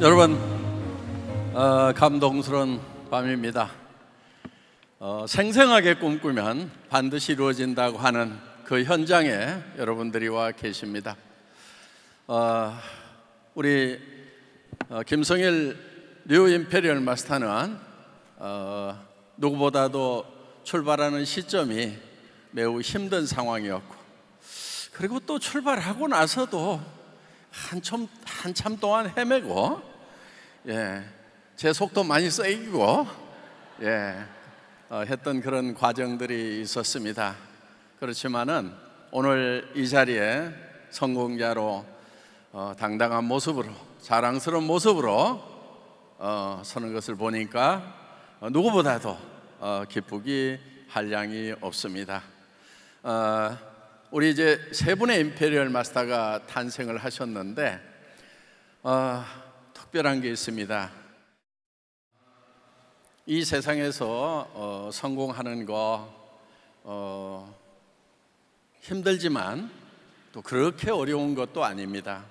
여러분, 감동스러운 밤입니다. 생생하게 꿈꾸면 반드시 이루어진다고 하는 그 현장에 여러분들이 와 계십니다. 우리 김성일 뉴 임페리얼 마스터는 누구보다도 출발하는 시점이 매우 힘든 상황이었고, 그리고 또 출발하고 나서도 한참 동안 헤매고, 제 속도 많이 세이고, 했던 그런 과정들이 있었습니다. 그렇지만은 오늘 이 자리에 성공자로 당당한 모습으로, 자랑스러운 모습으로 서는 것을 보니까 누구보다도 기쁘기 한량이 없습니다. 우리 이제 세 분의 임페리얼 마스터가 탄생을 하셨는데 특별한 게 있습니다. 이 세상에서 성공하는 거 힘들지만 또 그렇게 어려운 것도 아닙니다.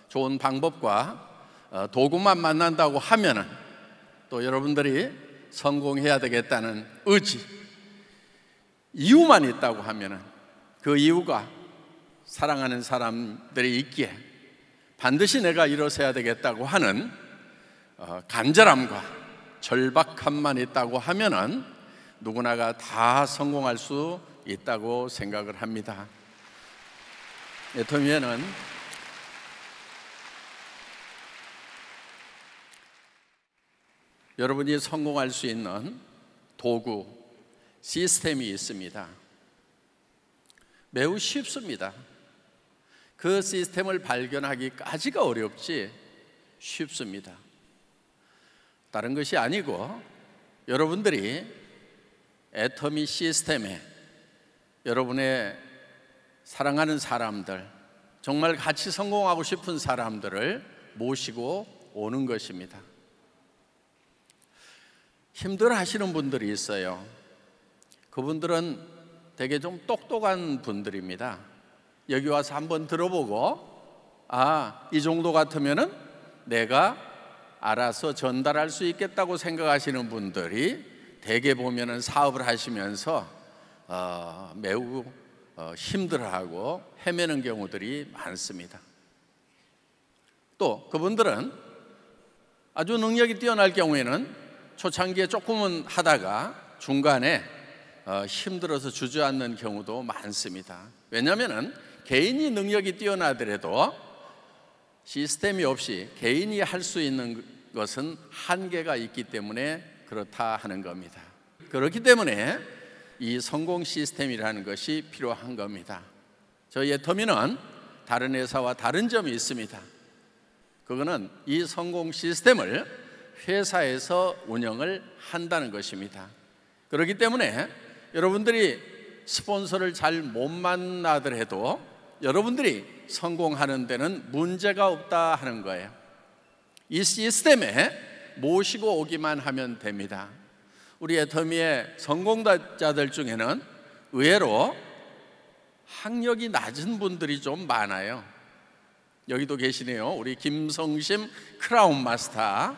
좋은 방법과 도구만 만난다고 하면은 또 여러분들이 성공해야 되겠다는 의지, 이유만 있다고 하면은 그 이유가 사랑하는 사람들이 있기에 반드시 내가 일어서야 되겠다고 하는 간절함과 절박함만 있다고 하면은 누구나가 다 성공할 수 있다고 생각을 합니다. 애터미에는 여러분이 성공할 수 있는 도구, 시스템이 있습니다. 매우 쉽습니다. 그 시스템을 발견하기까지가 어렵지 쉽습니다. 다른 것이 아니고 여러분들이 애터미 시스템에 여러분의 사랑하는 사람들, 정말 같이 성공하고 싶은 사람들을 모시고 오는 것입니다. 힘들어 하시는 분들이 있어요. 그분들은 되게 좀 똑똑한 분들입니다. 여기 와서 한번 들어보고 이 정도 같으면은 내가 알아서 전달할 수 있겠다고 생각하시는 분들이 대개 보면은 사업을 하시면서 매우 힘들어하고 헤매는 경우들이 많습니다. 또 그분들은 아주 능력이 뛰어날 경우에는 초창기에 조금은 하다가 중간에 힘들어서 주저앉는 경우도 많습니다. 왜냐하면 개인이 능력이 뛰어나더라도 시스템이 없이 개인이 할 수 있는 것은 한계가 있기 때문에 그렇다 하는 겁니다. 그렇기 때문에 이 성공 시스템이라는 것이 필요한 겁니다. 저희 애터미는 다른 회사와 다른 점이 있습니다. 그거는 이 성공 시스템을 회사에서 운영을 한다는 것입니다. 그렇기 때문에 여러분들이 스폰서를 잘 못 만나더라도 여러분들이 성공하는 데는 문제가 없다 하는 거예요. 이 시스템에 모시고 오기만 하면 됩니다. 우리 애터미의 성공자들 중에는 의외로 학력이 낮은 분들이 좀 많아요. 여기도 계시네요. 우리 김성심 크라운 마스터.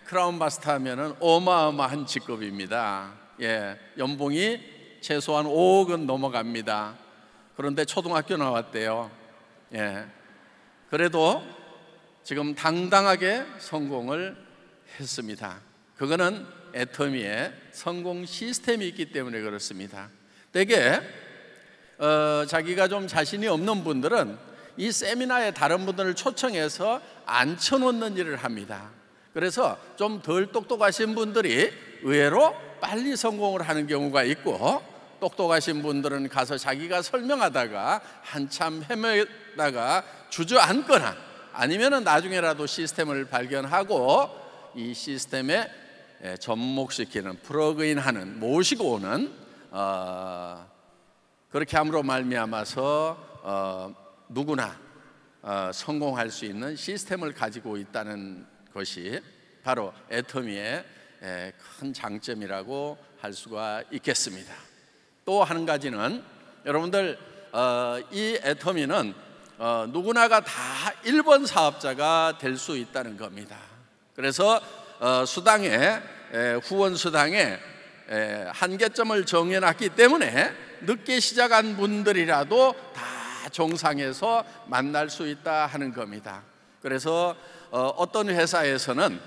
크라운 마스터 하면은 어마어마한 직급입니다. 연봉이 최소한 5억은 넘어갑니다. 그런데 초등학교 나왔대요. 그래도 지금 당당하게 성공을 했습니다. 그거는 애터미의 성공 시스템이 있기 때문에 그렇습니다. 대개 자기가 좀 자신이 없는 분들은 이 세미나에 다른 분들을 초청해서 앉혀놓는 일을 합니다. 그래서 좀 덜 똑똑하신 분들이 의외로 빨리 성공을 하는 경우가 있고, 똑똑하신 분들은 가서 자기가 설명하다가 한참 헤매다가 주저앉거나 아니면 나중에라도 시스템을 발견하고 이 시스템에 접목시키는, 플러그인하는, 모시고 오는 그렇게 함으로 말미암아서 누구나 성공할 수 있는 시스템을 가지고 있다는 것이 바로 애터미의 큰 장점이라고 할 수가 있겠습니다. 또 한 가지는 여러분들 이 애터미는 누구나가 다 1번 사업자가 될 수 있다는 겁니다. 그래서 수당에 후원 수당에 한계점을 정해놨기 때문에 늦게 시작한 분들이라도 다 정상에서 만날 수 있다 하는 겁니다. 그래서 어떤 회사에서는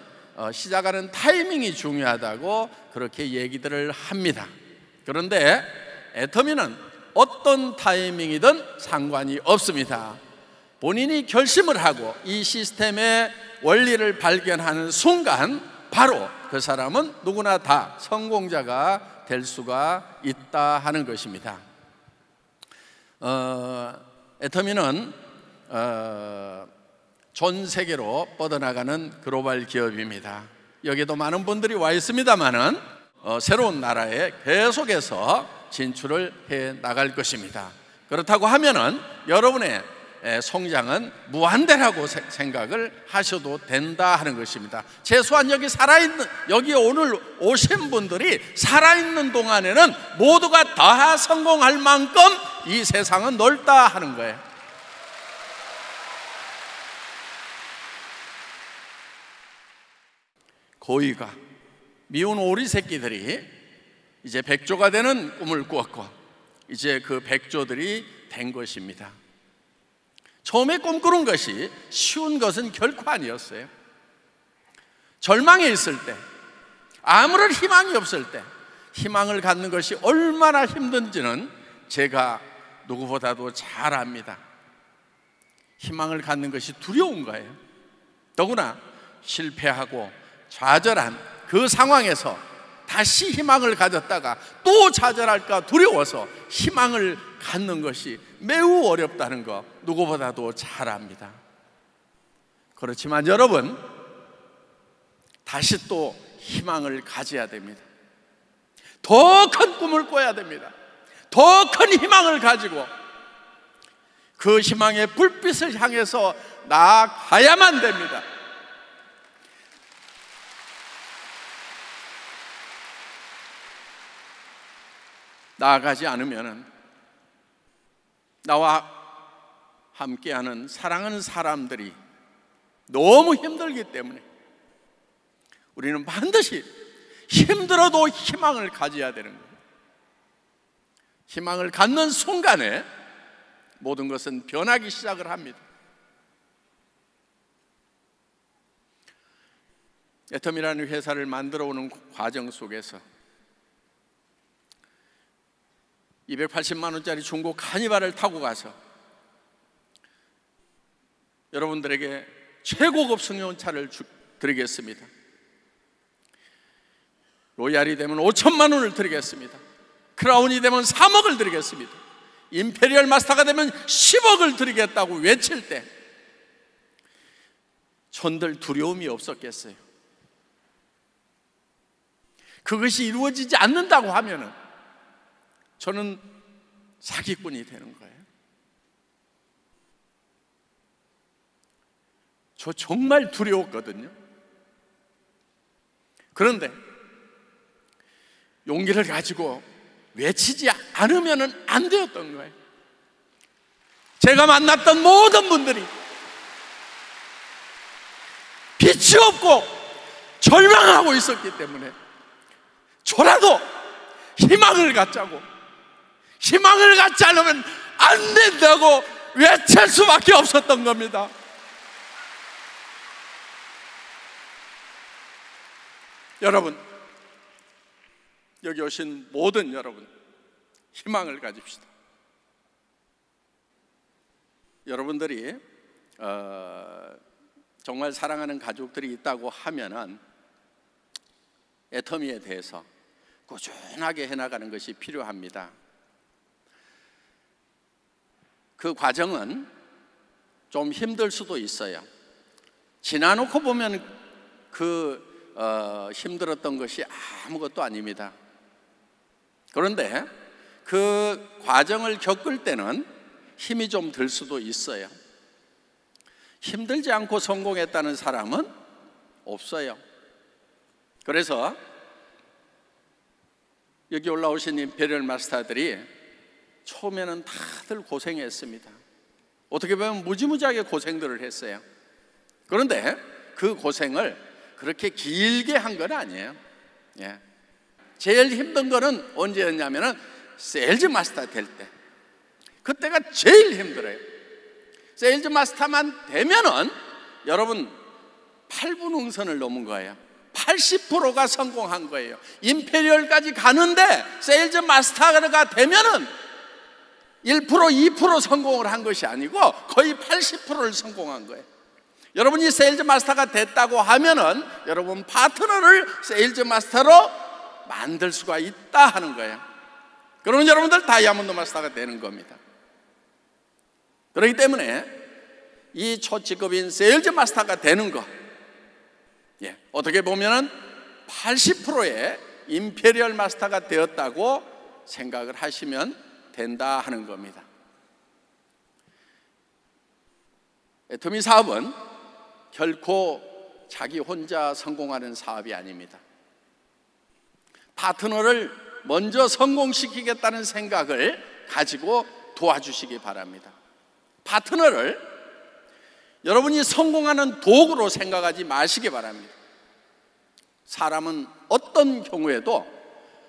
시작하는 타이밍이 중요하다고 그렇게 얘기들을 합니다. 그런데 애터미는 어떤 타이밍이든 상관이 없습니다. 본인이 결심을 하고 이 시스템의 원리를 발견하는 순간 바로 그 사람은 누구나 다 성공자가 될 수가 있다 하는 것입니다. 애터미는 전 세계로 뻗어나가는 글로벌 기업입니다. 여기도 많은 분들이 와 있습니다만은 새로운 나라에 계속해서 진출을 해 나갈 것입니다. 그렇다고 하면은 여러분의 성장은 무한대라고 생각을 하셔도 된다 하는 것입니다. 최소한 여기 오늘 오신 분들이 살아있는 동안에는 모두가 다 성공할 만큼 이 세상은 넓다 하는 거예요. 고이가 미운 오리 새끼들이 이제 백조가 되는 꿈을 꾸었고 이제 그 백조들이 된 것입니다. 처음에 꿈꾸는 것이 쉬운 것은 결코 아니었어요. 절망에 있을 때, 아무런 희망이 없을 때 희망을 갖는 것이 얼마나 힘든지는 제가 누구보다도 잘 압니다. 희망을 갖는 것이 두려운 거예요. 더구나 실패하고 좌절한 그 상황에서 다시 희망을 가졌다가 또 좌절할까 두려워서 희망을 갖는 것이 매우 어렵다는 거 누구보다도 잘 압니다. 그렇지만 여러분, 다시 또 희망을 가져야 됩니다. 더 큰 꿈을 꿔야 됩니다. 더 큰 희망을 가지고 그 희망의 불빛을 향해서 나아가야만 됩니다. 나아가지 않으면 나와 함께하는 사랑하는 사람들이 너무 힘들기 때문에 우리는 반드시 힘들어도 희망을 가져야 되는 거예요. 희망을 갖는 순간에 모든 것은 변하기 시작을 합니다. 애텀이라는 회사를 만들어 오는 과정 속에서 280만 원짜리 중고 카니발을 타고 가서 여러분들에게 최고급 승용차를 드리겠습니다. 로얄이 되면 5천만 원을 드리겠습니다. 크라운이 되면 3억을 드리겠습니다. 임페리얼 마스터가 되면 10억을 드리겠다고 외칠 때 전들 두려움이 없었겠어요? 그것이 이루어지지 않는다고 하면은 저는 사기꾼이 되는 거예요. 저 정말 두려웠거든요. 그런데 용기를 가지고 외치지 않으면 안 되었던 거예요. 제가 만났던 모든 분들이 빛이 없고 절망하고 있었기 때문에 저라도 희망을 갖자고, 희망을 갖지 않으면 안 된다고 외칠 수밖에 없었던 겁니다. 여러분, 여기 오신 모든 여러분, 희망을 가집시다. 여러분들이 정말 사랑하는 가족들이 있다고 하면은 애터미에 대해서 꾸준하게 해나가는 것이 필요합니다. 그 과정은 좀 힘들 수도 있어요. 지나놓고 보면 힘들었던 것이 아무것도 아닙니다. 그런데 그 과정을 겪을 때는 힘이 좀 들 수도 있어요. 힘들지 않고 성공했다는 사람은 없어요. 그래서 여기 올라오신 임페리얼 마스터들이 처음에는 다들 고생했습니다. 어떻게 보면 무지무지하게 고생들을 했어요. 그런데 그 고생을 그렇게 길게 한 건 아니에요. 예. 제일 힘든 거는 언제였냐면은 세일즈 마스터 될 때, 그때가 제일 힘들어요. 세일즈 마스터만 되면은 여러분 8분 응선을 넘은 거예요. 80%가 성공한 거예요. 임페리얼까지 가는데 세일즈 마스터가 되면은 1%, 2% 성공을 한 것이 아니고 거의 80%를 성공한 거예요. 여러분이 세일즈 마스터가 됐다고 하면은 여러분 파트너를 세일즈 마스터로 만들 수가 있다 하는 거예요. 그러면 여러분들 다이아몬드 마스터가 되는 겁니다. 그렇기 때문에 이 초직급인 세일즈 마스터가 되는 것, 예, 어떻게 보면은 80%의 임페리얼 마스터가 되었다고 생각을 하시면 된다 하는 겁니다. 애터미 사업은 결코 자기 혼자 성공하는 사업이 아닙니다. 파트너를 먼저 성공시키겠다는 생각을 가지고 도와주시기 바랍니다. 파트너를 여러분이 성공하는 도구로 생각하지 마시기 바랍니다. 사람은 어떤 경우에도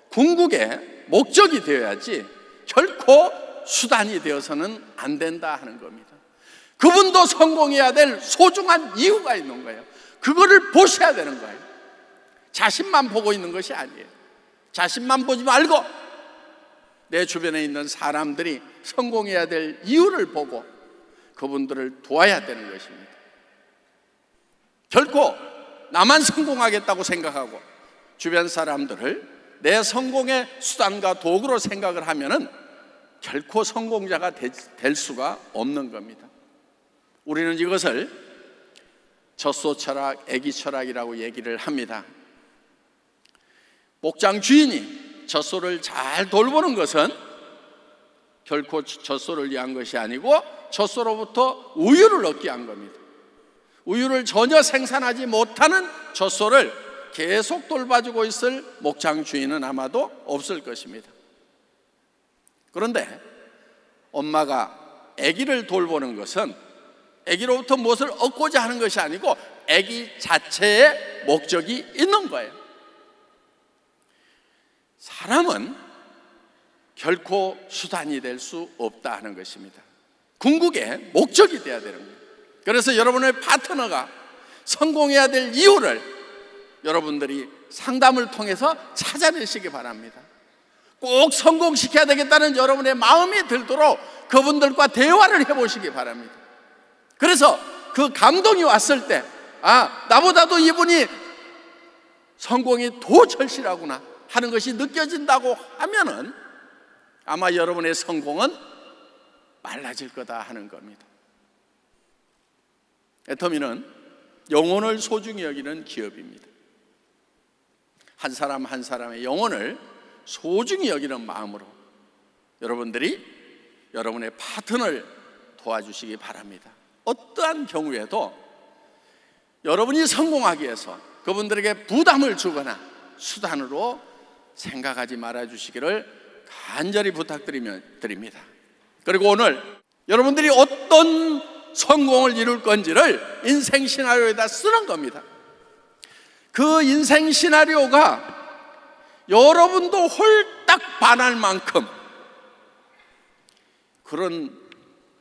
궁극의 목적이 되어야지 결코 수단이 되어서는 안 된다 하는 겁니다. 그분도 성공해야 될 소중한 이유가 있는 거예요. 그거를 보셔야 되는 거예요. 자신만 보고 있는 것이 아니에요. 자신만 보지 말고 내 주변에 있는 사람들이 성공해야 될 이유를 보고 그분들을 도와야 되는 것입니다. 결코 나만 성공하겠다고 생각하고 주변 사람들을 내 성공의 수단과 도구로 생각을 하면은 결코 성공자가 될 수가 없는 겁니다. 우리는 이것을 젖소 철학, 애기 철학이라고 얘기를 합니다. 목장 주인이 젖소를 잘 돌보는 것은 결코 젖소를 위한 것이 아니고 젖소로부터 우유를 얻기 위한 겁니다. 우유를 전혀 생산하지 못하는 젖소를 계속 돌봐주고 있을 목장 주인은 아마도 없을 것입니다. 그런데 엄마가 아기를 돌보는 것은 아기로부터 무엇을 얻고자 하는 것이 아니고 아기 자체의 목적이 있는 거예요. 사람은 결코 수단이 될 수 없다 하는 것입니다. 궁극의 목적이 되어야 되는 거예요. 그래서 여러분의 파트너가 성공해야 될 이유를 여러분들이 상담을 통해서 찾아내시기 바랍니다. 꼭 성공시켜야 되겠다는 여러분의 마음이 들도록 그분들과 대화를 해보시기 바랍니다. 그래서 그 감동이 왔을 때, 아, 나보다도 이분이 성공이 더 절실하구나 하는 것이 느껴진다고 하면은 아마 여러분의 성공은 빨라질 거다 하는 겁니다. 애터미는 영혼을 소중히 여기는 기업입니다. 한 사람 한 사람의 영혼을 소중히 여기는 마음으로 여러분들이 여러분의 파트너를 도와주시기 바랍니다. 어떠한 경우에도 여러분이 성공하기 위해서 그분들에게 부담을 주거나 수단으로 생각하지 말아주시기를 간절히 부탁드립니다. 그리고 오늘 여러분들이 어떤 성공을 이룰 건지를 인생 시나리오에다 쓰는 겁니다. 그 인생 시나리오가 여러분도 홀딱 반할 만큼 그런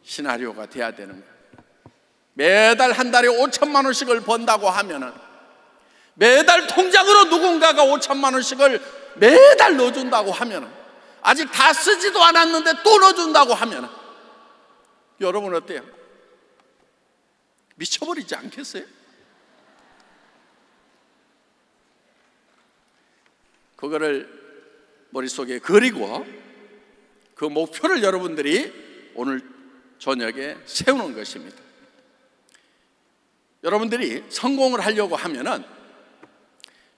시나리오가 돼야 되는 거예요. 매달 한 달에 5천만 원씩을 번다고 하면은 매달 통장으로 누군가가 5천만 원씩을 매달 넣어준다고 하면은 아직 다 쓰지도 않았는데 또 넣어준다고 하면은 여러분 어때요? 미쳐버리지 않겠어요? 그거를 머릿속에 그리고 그 목표를 여러분들이 오늘 저녁에 세우는 것입니다. 여러분들이 성공을 하려고 하면은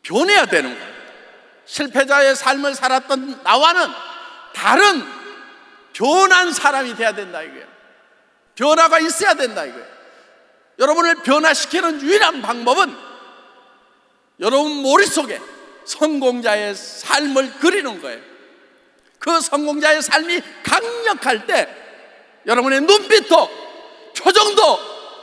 변해야 되는 거예요. 실패자의 삶을 살았던 나와는 다른 변한 사람이 돼야 된다 이거예요. 변화가 있어야 된다 이거예요. 여러분을 변화시키는 유일한 방법은 여러분 머릿속에 성공자의 삶을 그리는 거예요. 그 성공자의 삶이 강력할 때 여러분의 눈빛도 표정도,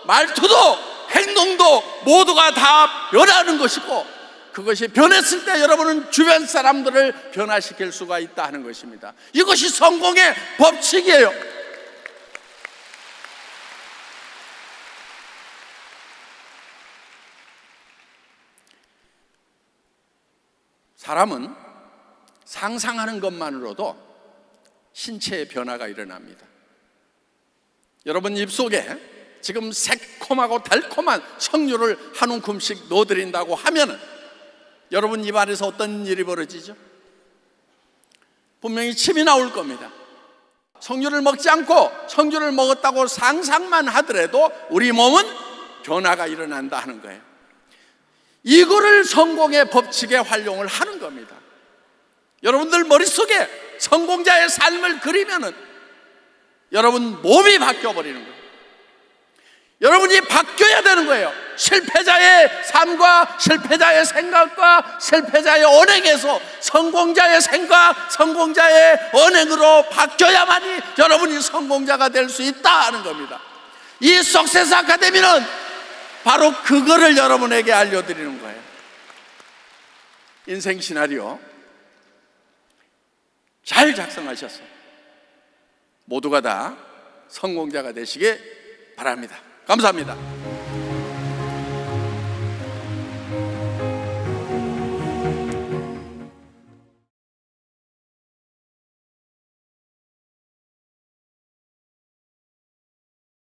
말투도, 행동도 모두가 다 변하는 것이고, 그것이 변했을 때 여러분은 주변 사람들을 변화시킬 수가 있다 하는 것입니다. 이것이 성공의 법칙이에요. 사람은 상상하는 것만으로도 신체의 변화가 일어납니다. 여러분 입속에 지금 새콤하고 달콤한 석류를 한 움큼씩 넣어드린다고 하면은 여러분 입 안에서 어떤 일이 벌어지죠? 분명히 침이 나올 겁니다. 석류를 먹지 않고 석류를 먹었다고 상상만 하더라도 우리 몸은 변화가 일어난다 하는 거예요. 이거를 성공의 법칙에 활용을 하는 겁니다. 여러분들 머릿속에 성공자의 삶을 그리면은 여러분 몸이 바뀌어버리는 거예요. 여러분이 바뀌어야 되는 거예요. 실패자의 삶과 실패자의 생각과 실패자의 언행에서 성공자의 생각, 성공자의 언행으로 바뀌어야만이 여러분이 성공자가 될 수 있다 하는 겁니다. 이 석세스 아카데미는 바로 그거를 여러분에게 알려드리는 거예요. 인생 시나리오 잘 작성하셨어요. 모두가 다 성공자가 되시길 바랍니다. 감사합니다.